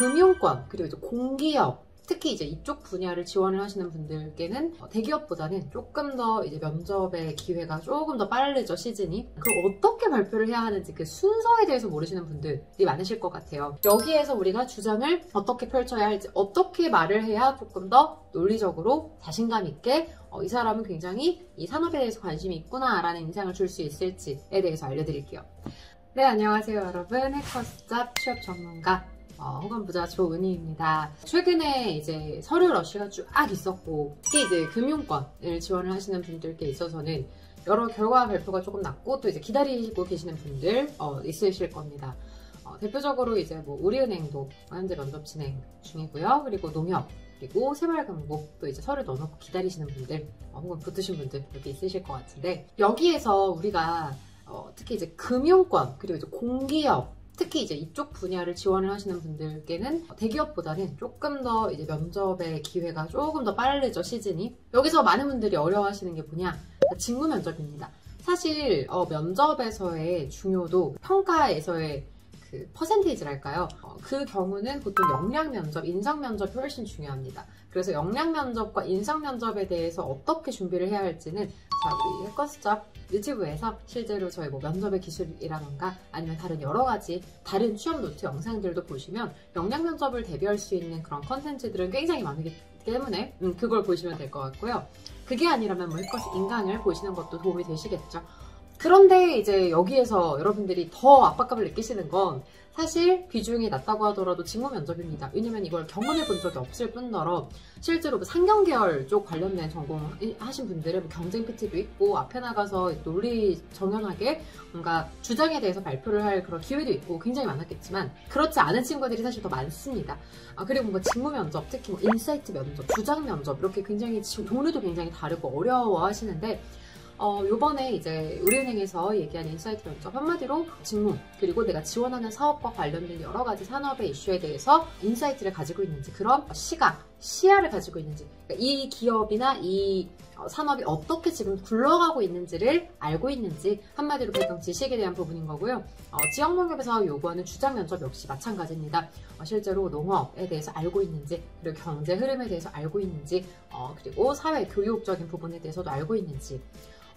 금융권 그리고 이제 공기업 특히 이제 이쪽 분야를 지원을 하시는 분들께는 대기업보다는 조금 더 이제 면접의 기회가 조금 더 빠르죠, 시즌이. 그럼 어떻게 발표를 해야 하는지 그 순서에 대해서 모르시는 분들이 많으실 것 같아요. 여기에서 우리가 주장을 어떻게 펼쳐야 할지, 어떻게 말을 해야 조금 더 논리적으로 자신감 있게 이 사람은 굉장히 이 산업에 대해서 관심이 있구나 라는 인상을 줄 수 있을지에 대해서 알려드릴게요. 네, 안녕하세요 여러분. 해커스잡 취업 전문가 호감부자 조은희입니다. 최근에 이제 서류 러쉬가 쫙 있었고, 특히 이제 금융권을 지원을 하시는 분들께 있어서는 여러 결과 발표가 조금 났고, 또 이제 기다리고 계시는 분들 있으실 겁니다. 대표적으로 이제 뭐 우리은행도 현재 면접 진행 중이고요. 그리고 농협, 그리고 새마을금고 또 이제 서류 넣어놓고 기다리시는 분들, 혹은 붙으신 분들 이렇게 있으실 것 같은데, 여기에서 우리가 특히 이제 금융권 그리고 이제 공기업 특히 이제 이쪽 분야를 지원을 하시는 분들께는 대기업보다는 조금 더 이제 면접의 기회가 조금 더 빠르죠, 시즌이. 여기서 많은 분들이 어려워하시는 게 뭐냐? 직무 면접입니다. 사실 면접에서의 중요도 평가에서의 그 퍼센테이지랄까요? 그 경우는 보통 역량 면접, 인성 면접이 훨씬 중요합니다. 그래서 역량 면접과 인성 면접에 대해서 어떻게 준비를 해야 할지는 우리 해커스잡 유튜브에서 실제로 저희 뭐 면접의 기술이라던가 아니면 다른 여러 가지 다른 취업 노트 영상들도 보시면 역량 면접을 대비할 수 있는 그런 컨텐츠들은 굉장히 많기 때문에 그걸 보시면 될 것 같고요. 그게 아니라면 뭐 해커스 인강을 보시는 것도 도움이 되시겠죠. 그런데 이제 여기에서 여러분들이 더 압박감을 느끼시는 건 사실 비중이 낮다고 하더라도 직무 면접입니다. 왜냐면 이걸 경험해 본 적이 없을 뿐더러 실제로 뭐 상경계열 쪽 관련된 전공 하신 분들은 뭐 경쟁 PT도 있고 앞에 나가서 논리 정연하게 뭔가 주장에 대해서 발표를 할 그런 기회도 있고 굉장히 많았겠지만 그렇지 않은 친구들이 사실 더 많습니다. 그리고 뭐 직무 면접, 특히 뭐 인사이트 면접, 주장 면접 이렇게 굉장히 종류도 굉장히 다르고 어려워 하시는데 요번에 이제 우리은행에서 얘기한 인사이트 면접 한마디로 직무 그리고 내가 지원하는 사업과 관련된 여러 가지 산업의 이슈에 대해서 인사이트를 가지고 있는지 그런 시야를 가지고 있는지 그러니까 이 기업이나 이 산업이 어떻게 지금 굴러가고 있는지를 알고 있는지 한마디로 배경 지식에 대한 부분인 거고요. 지역농협에서 요구하는 주장 면접 역시 마찬가지입니다. 실제로 농업에 대해서 알고 있는지 그리고 경제 흐름에 대해서 알고 있는지 그리고 사회 교육적인 부분에 대해서도 알고 있는지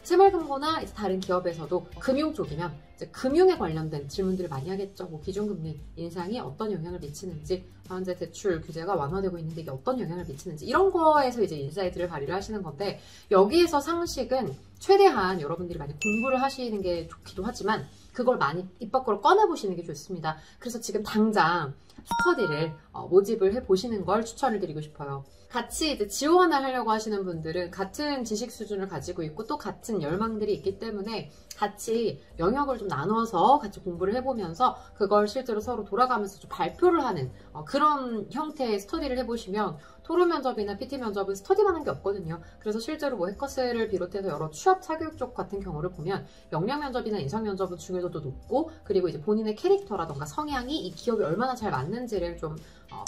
새마을금고나 이제 다른 기업에서도 금융 쪽이면 이제 금융에 관련된 질문들을 많이 하겠죠. 뭐 기준금리 인상이 어떤 영향을 미치는지, 현재 대출 규제가 완화되고 있는데 이게 어떤 영향을 미치는지 이런 거에서 이제 인사이트를 발휘를 하시는 건데 여기에서 상식은 최대한 여러분들이 많이 공부를 하시는 게 좋기도 하지만 그걸 많이 입 밖으로 꺼내보시는 게 좋습니다. 그래서 지금 당장 스터디를 모집을 해보시는 걸 추천을 드리고 싶어요. 같이 이제 지원을 하려고 하시는 분들은 같은 지식 수준을 가지고 있고 또 같은 열망들이 있기 때문에 같이 영역을 좀 나눠서 같이 공부를 해보면서 그걸 실제로 서로 돌아가면서 좀 발표를 하는 그런 형태의 스터디를 해보시면 토론 면접이나 PT 면접은 스터디만 한 게 없거든요. 그래서 실제로 뭐 해커스를 비롯해서 여러 취업 사교육 쪽 같은 경우를 보면 역량 면접이나 인성 면접은 중요도도 높고 그리고 이제 본인의 캐릭터라던가 성향이 이 기업에 얼마나 잘 맞는지를 좀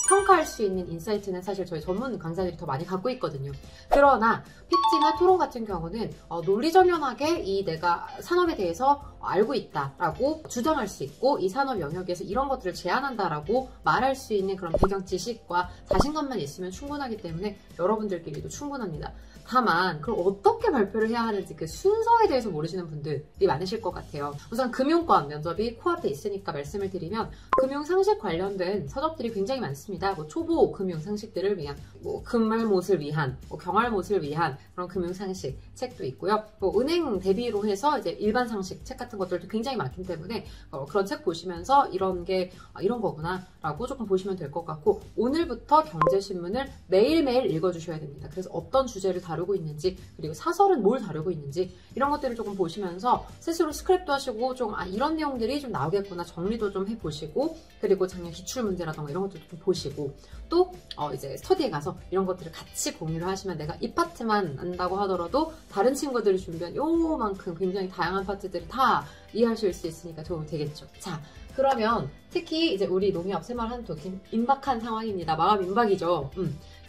평가할 수 있는 인사이트는 사실 저희 전문 강사들이 더 많이 갖고 있거든요. 그러나 PT나 토론 같은 경우는 논리정연하게 이 내가 산업에 대해서 알고 있다라고 주장할 수 있고 이 산업 영역에서 이런 것들을 제안한다라고 말할 수 있는 그런 배경 지식과 자신감만 있으면 충분하기 때문에 여러분들끼리도 충분합니다. 다만 그걸 어떻게 발표를 해야 하는지 그 순서에 대해서 모르시는 분들이 많으실 것 같아요. 우선 금융권 면접이 코앞에 있으니까 말씀을 드리면 금융상식 관련된 서적들이 굉장히 많습니다. 뭐 초보 금융상식들을 위한, 뭐 금알못을 위한, 뭐 경알못을 위한 그런 금융상식 책도 있고요. 뭐 은행 대비로 해서 이제 일반 상식 책 같은 것들도 굉장히 많기 때문에 그런 책 보시면서 이런 게 이런 거구나 라고 조금 보시면 될 것 같고 오늘부터 경제신문을 매일매일 읽어주셔야 됩니다. 그래서 어떤 주제를 다루고 있는지 그리고 사설은 뭘 다루고 있는지 이런 것들을 조금 보시면서 스스로 스크랩도 하시고 좀 이런 내용들이 좀 나오겠구나 정리도 좀 해보시고 그리고 작년 기출문제라던가 이런 것들도 좀 보시고 또 이제 스터디에 가서 이런 것들을 같이 공유를 하시면 내가 이 파트만 안다고 하더라도 다른 친구들이 준비한 요만큼 굉장히 다양한 파트들을 다 이해하실 수 있으니까 도움이 되겠죠. 자, 그러면 특히 이제 우리 농협 새마을 한도 임박한 상황입니다. 마감 임박이죠.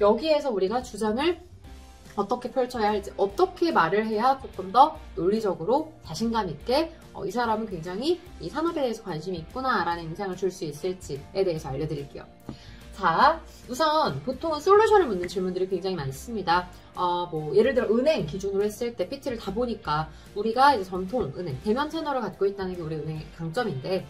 여기에서 우리가 주장을 어떻게 펼쳐야 할지, 어떻게 말을 해야 조금 더 논리적으로 자신감 있게 이 사람은 굉장히 이 산업에 대해서 관심이 있구나 라는 인상을 줄 수 있을지에 대해서 알려드릴게요. 자, 우선 보통은 솔루션을 묻는 질문들이 굉장히 많습니다. 예를 들어 은행 기준으로 했을 때 PT를 다 보니까 우리가 이제 전통 은행, 대면 채널을 갖고 있다는 게 우리 은행의 강점인데,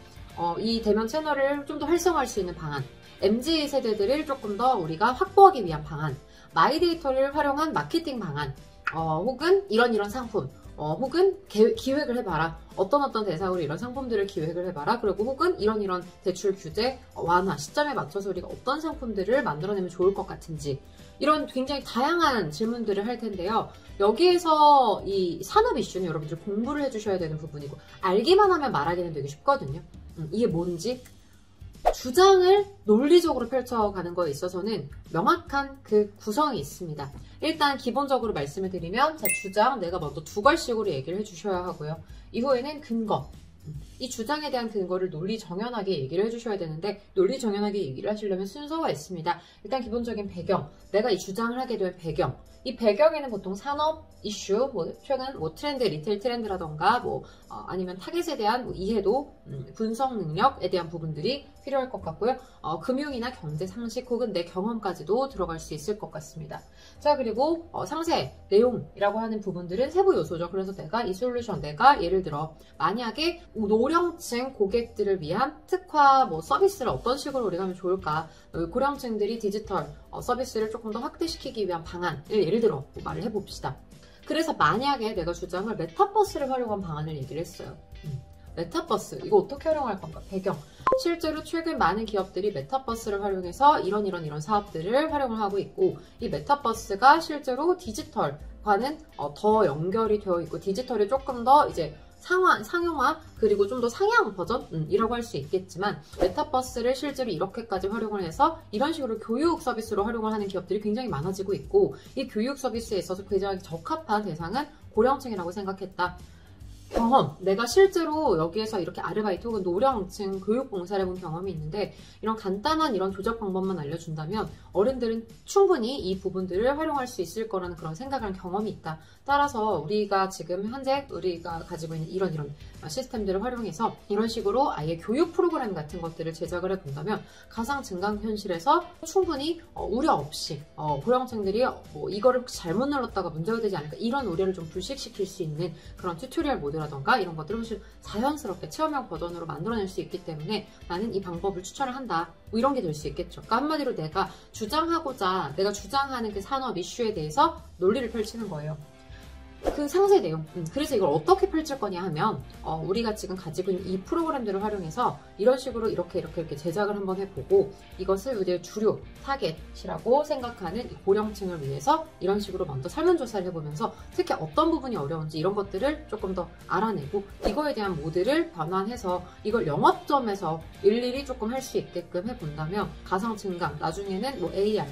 이 대면 채널을 좀 더 활성화할 수 있는 방안, MZ 세대들을 조금 더 우리가 확보하기 위한 방안, 마이데이터를 활용한 마케팅 방안, 혹은 이런 상품, 혹은 기획을 해봐라. 어떤 대상으로 이런 상품들을 기획을 해봐라. 그리고 혹은 이런 대출 규제 완화 시점에 맞춰서 우리가 어떤 상품들을 만들어내면 좋을 것 같은지, 이런 굉장히 다양한 질문들을 할 텐데요. 여기에서 이 산업 이슈는 여러분들 공부를 해주셔야 되는 부분이고, 알기만 하면 말하기는 되게 쉽거든요. 이게 뭔지 주장을 논리적으로 펼쳐가는 거에 있어서는 명확한 그 구성이 있습니다. 일단 기본적으로 말씀을 드리면, 자, 주장 내가 먼저 두 걸씩으로 얘기를 해주셔야 하고요. 이후에는 근거, 이 주장에 대한 근거를 논리 정연하게 얘기를 해주셔야 되는데, 논리 정연하게 얘기를 하시려면 순서가 있습니다. 일단 기본적인 배경, 내가 이 주장을 하게 된 배경, 이 배경에는 보통 산업 이슈, 최근 트렌드, 리테일 트렌드라던가, 아니면 타겟에 대한 이해도, 분석 능력에 대한 부분들이 필요할 것 같고요. 금융이나 경제 상식 혹은 내 경험까지도 들어갈 수 있을 것 같습니다. 자, 그리고 상세, 내용이라고 하는 부분들은 세부 요소죠. 그래서 내가 이 솔루션, 내가 예를 들어 만약에 노령층 고객들을 위한 특화 서비스를 어떤 식으로 우리가 하면 좋을까, 고령층들이 디지털 서비스를 조금 더 확대시키기 위한 방안을 예를 들어 말을 해봅시다. 그래서 만약에 내가 주장을 메타버스를 활용한 방안을 얘기를 했어요. 메타버스, 이거 어떻게 활용할 건가? 배경. 실제로 최근 많은 기업들이 메타버스를 활용해서 이런 사업들을 활용을 하고 있고, 이 메타버스가 실제로 디지털과는 더 연결이 되어 있고, 디지털이 조금 더 이제 상용화, 그리고 좀 더 상향 버전이라고 할 수 있겠지만, 메타버스를 실제로 이렇게까지 활용을 해서 이런 식으로 교육 서비스로 활용을 하는 기업들이 굉장히 많아지고 있고, 이 교육 서비스에 있어서 굉장히 적합한 대상은 고령층이라고 생각했다. 경험, 내가 실제로 여기에서 이렇게 아르바이트 혹은 노령층 교육봉사를 해본 경험이 있는데, 이런 간단한 이런 조작 방법만 알려준다면 어른들은 충분히 이 부분들을 활용할 수 있을 거라는 그런 생각을 한 경험이 있다. 따라서 우리가 지금 현재 우리가 가지고 있는 이런 시스템들을 활용해서 이런 식으로 아예 교육 프로그램 같은 것들을 제작을 해본다면 가상 증강현실에서 충분히 우려 없이 고령층들이 이거를 혹시 잘못 눌렀다가 문제가 되지 않을까, 이런 우려를 좀 불식시킬 수 있는 그런 튜토리얼 모드라던가 이런 것들을 사실 자연스럽게 체험형 버전으로 만들어낼 수 있기 때문에 나는 이 방법을 추천을 한다. 이런 게 될 수 있겠죠. 그러니까 한마디로 내가 주장하는 그 산업 이슈에 대해서 논리를 펼치는 거예요. 그 상세 내용. 그래서 이걸 어떻게 펼칠 거냐 하면, 우리가 지금 가지고 있는 이 프로그램들을 활용해서 이런 식으로 이렇게 제작을 한번 해보고, 이것을 우리의 주류 타겟이라고 생각하는 이 고령층을 위해서 이런 식으로 먼저 설문조사를 해보면서 특히 어떤 부분이 어려운지 이런 것들을 조금 더 알아내고, 이거에 대한 모드를 변환해서 이걸 영업점에서 일일이 조금 할 수 있게끔 해본다면 가상 증강, 나중에는 AR,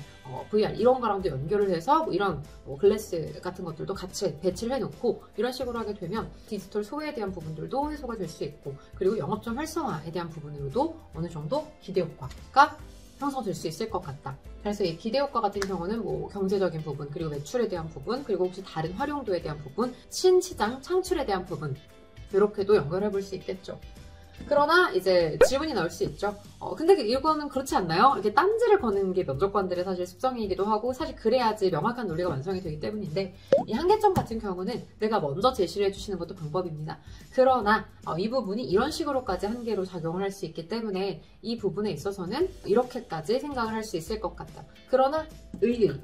VR 이런 거랑도 연결을 해서 이런 글래스 같은 것들도 같이 배치를 해놓고 이런 식으로 하게 되면 디지털 소외에 대한 부분들도 해소가 될 수 있고, 그리고 영업점 활성화에 대한 부분으로도 어느 정도 기대 효과가 형성될 수 있을 것 같다. 그래서 이 기대 효과 같은 경우는 경제적인 부분, 그리고 매출에 대한 부분, 그리고 혹시 다른 활용도에 대한 부분, 신시장 창출에 대한 부분, 이렇게도 연결해 볼 수 있겠죠. 그러나 이제 질문이 나올 수 있죠. 근데 이거는 그렇지 않나요? 이렇게 딴지를 거는 게 면접관들의 사실 습성이기도 하고, 사실 그래야지 명확한 논리가 완성이 되기 때문인데, 이 한계점 같은 경우는 내가 먼저 제시를 해주시는 것도 방법입니다. 그러나 이 부분이 이런 식으로까지 한계로 작용을 할 수 있기 때문에 이 부분에 있어서는 이렇게까지 생각을 할 수 있을 것 같다. 그러나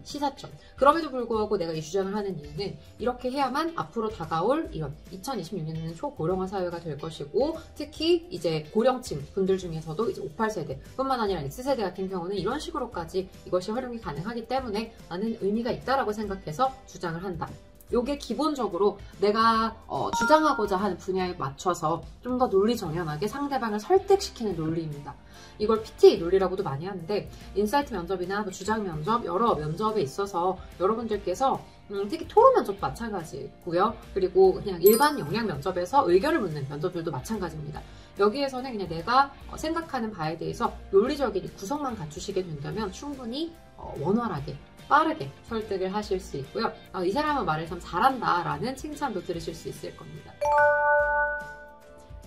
시사점. 그럼에도 불구하고 내가 이 주장을 하는 이유는 이렇게 해야만 앞으로 다가올 이런 2026년에는 초고령화 사회가 될 것이고, 특히 이제 고령층 분들 중에서도 이제 58세대 뿐만 아니라 X세대 같은 경우는 이런 식으로까지 이것이 활용이 가능하기 때문에 나는 의미가 있다라고 생각해서 주장을 한다. 요게 기본적으로 내가 주장하고자 하는 분야에 맞춰서 좀 더 논리 정연하게 상대방을 설득시키는 논리입니다. 이걸 PT 논리라고도 많이 하는데, 인사이트 면접이나 주장 면접, 여러 면접에 있어서 여러분들께서 특히 토론 면접도 마찬가지고요. 그리고 그냥 일반 역량 면접에서 의견을 묻는 면접들도 마찬가지입니다. 여기에서는 그냥 내가 생각하는 바에 대해서 논리적인 구성만 갖추시게 된다면 충분히 원활하게 빠르게 설득을 하실 수 있고요. 이 사람은 말을 참 잘한다 라는 칭찬도 들으실 수 있을 겁니다.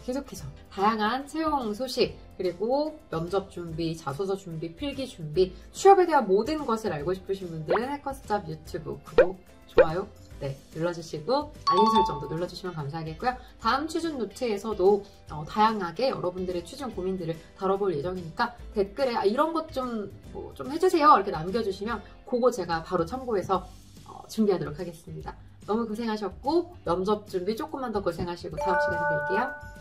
계속해서 다양한 채용 소식, 그리고 면접 준비, 자소서 준비, 필기 준비, 취업에 대한 모든 것을 알고 싶으신 분들은 해커스잡 유튜브 구독, 좋아요 네, 눌러주시고 알림 설정도 눌러주시면 감사하겠고요. 다음 취준 노트에서도 다양하게 여러분들의 취준 고민들을 다뤄볼 예정이니까 댓글에 이런 것 좀 좀 해주세요 이렇게 남겨주시면 그거 제가 바로 참고해서 준비하도록 하겠습니다. 너무 고생하셨고 면접 준비 조금만 더 고생하시고 다음 시간에 뵐게요.